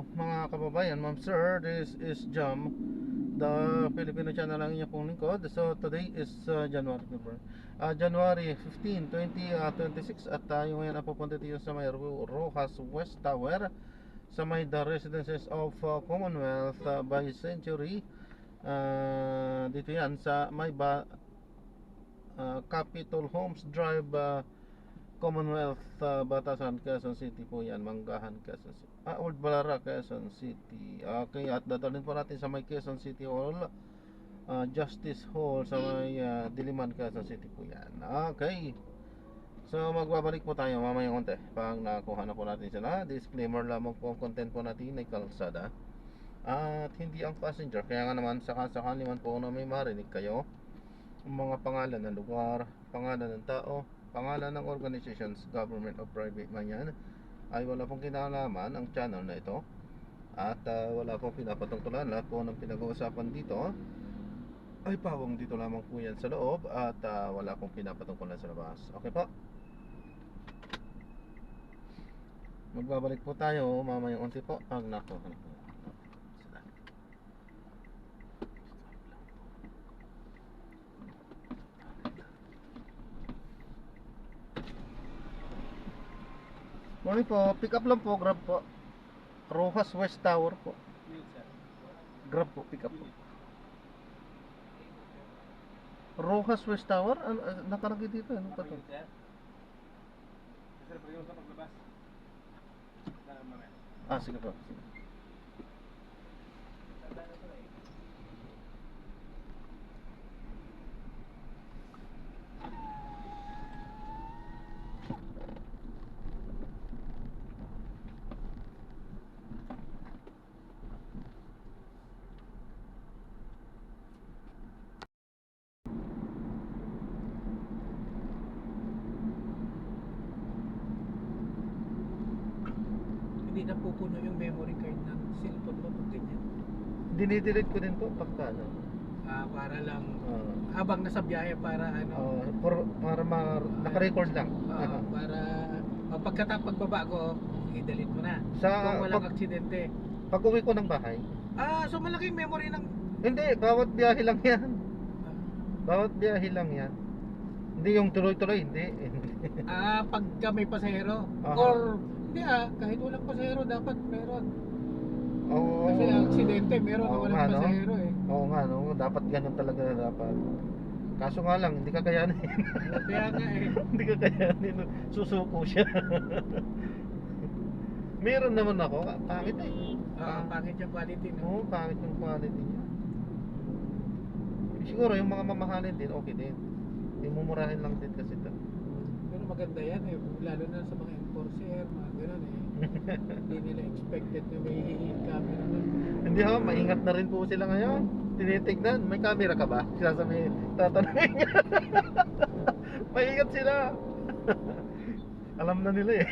mga kababayan, ma'am sir, this is Jam, the Filipino channel lang inyong pong lingkod. So today is January 15, 2026 at tayo ngayon ang pupunta dito sa may Rojas West Tower sa may The Residences of Commonwealth by Century. Dito yan sa may Capitol Homes Drive, Commonwealth, Batasan, Quezon City po yan. Manggahan, Quezon City. Old Balara, Quezon City. Okay, at dadalhin po natin sa may Quezon City Hall, Justice Hall sa may Diliman, Quezon City po yan. Okay. So magbabalik po tayo mamaya konti pag nakuha na po natin sila. Disclaimer lamang po ang content po natin ay kalsada at hindi ang passenger. Kaya nga naman sakasakali man po na may marinig kayo mga pangalan ng lugar, pangalan ng tao, pangalan ng organizations, government o private man yan, ay wala pong kinalaman ang channel na ito. At wala pong pinapatungkulan. Lahat po ng pinag-uusapan dito ay pawang dito lamang po yan sa loob. At wala pong pinapatungkulan sa labas. Okay po, magbabalik po tayo mamayang unti po pag nakuha na po. Morning po, pick up lang po, grab po. Rojas West Tower po. Grab po, pick up po. Rojas West Tower? Nakalagay dito, ano pa to? Sige po. Hindi na pupuno yung memory card ng cellphone mo pag ganyan. Dinidelete ko din po pagka ano. Para lang habang nasa biyahe para ano. Para naka-record lang. Para pagbaba ko, i-delete mo na. Sa Kung walang aksidente. Pag uwi ko ng bahay. So malaking memory ng Hindi, bawat biyahe lang yan. Bawat biyahe lang yan. Hindi yung tuloy-tuloy, hindi. pagka may pasahero. Aha. Or hindi kahit walang pasahero dapat meron. Oo. Kasi aksidente meron na Oo walang nga, no? pasahero Oo nga, no? Dapat ganun talaga dapat. Kaso nga lang, hindi kakayanin. Kaya nga Hindi kakayanin. Susuko siya. Meron naman ako. Pangit eh. Pangit yung quality no? Oo, pangit yung quality niya. Siguro yung mga mamahalin din, okay din. Yung mumurahin lang din kasi ito. Pero maganda yan lalo na sa mga enforcer, mga gano'n hindi nila expected na may camera na. Hindi ho, maingat na rin po sila ngayon. Tinitignan, may camera ka ba? Sasabihin, tatanungin niya. Maingat sila. Alam na nila eh.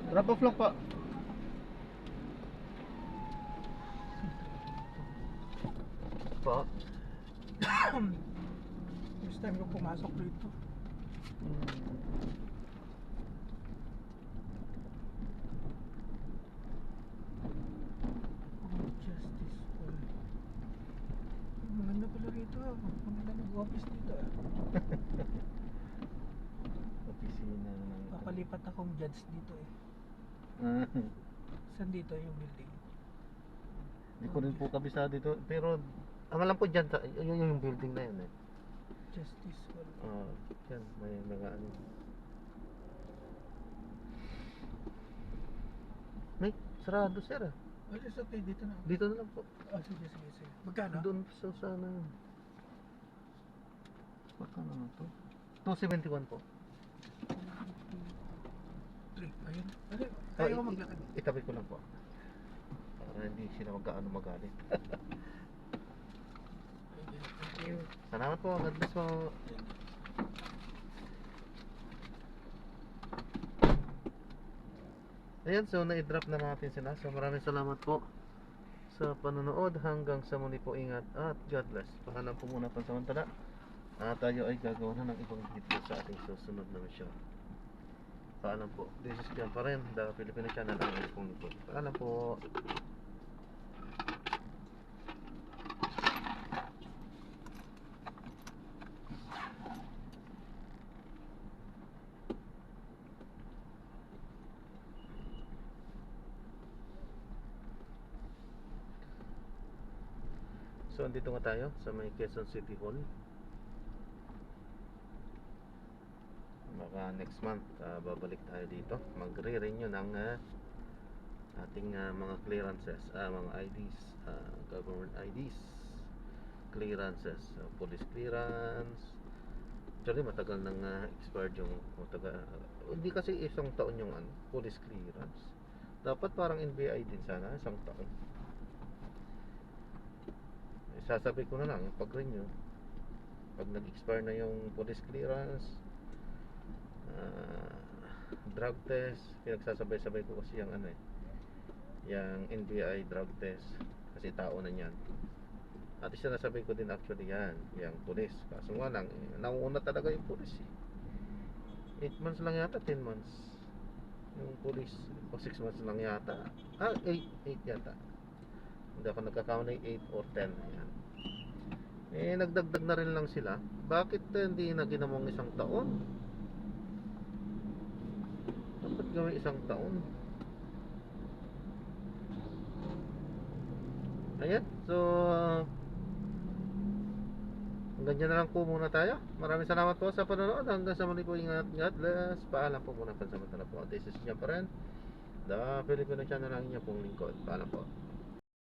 Drop off lang po. Po. First time ko pumasok dito. Justice for... Maganda pala rito. Maganda nag-office dito. Opisina na lang ito. Papalipat akong judge dito eh. Saan dito yung building? Hindi ko rin po kabisado dito. Pero, ang alam ko dyan, yun yung building na yun eh. Justice for... Dyan, may mga ano. May, sarado sir ah. Oh, it's okay. Dito na. Dito na lang po. Oh, sige, sige, sige. Magkano? Doon sa sana. Magkano na to? 271 po. 3. Ayun. Ano? Kaya ko maglakad. Itabi ko lang po. Para hindi sila magkaano magalit. Thank you. Salamat po. God bless po. Ayan, so na-drop na natin sila. So maraming salamat po sa panonood. Hanggang sa muli po, ingat at God bless. Paalam po muna pansamantala. Tayo ay gagawa na ng ibang video sa ating susunod na mission. Paalam po. This is John pa rin, The Filipino Channel ang inyong lingkod. Paalam po. So andito nga tayo sa may Quezon City Hall. Baka next month babalik tayo dito. Magre-renew ng ating mga clearances, mga IDs, government IDs, clearances, police clearance. Actually matagal nang expired yung hindi kasi isang taon yung police clearance. Dapat parang NBI din sana, isang taon. Sasabi ko na lang pag-renew pag nag-expire na yung police clearance, drug test, pinagsasabay-sabay ko kasi yung yung NBI drug test kasi tao na yan. At sinasabi ko din actually yan, yung police. Kaso nga lang, nauuna talaga yung police 8 months lang yata, 10 months yung police, o 6 months lang yata. 8 yata. Hindi ako nagkakamali, 8 or 10 yan. Nagdagdag na rin lang sila. Bakit hindi na ginawang isang taon? Dapat gawin isang taon. Ayan, so ganyan na lang po muna tayo. Maraming salamat po sa panonood. Hanggang sa muli po, ingat, God bless. Paalam po muna pansamantala po. This is Jan pa rin, The Filipino Channel ang inyong pong lingkod. Paalam po.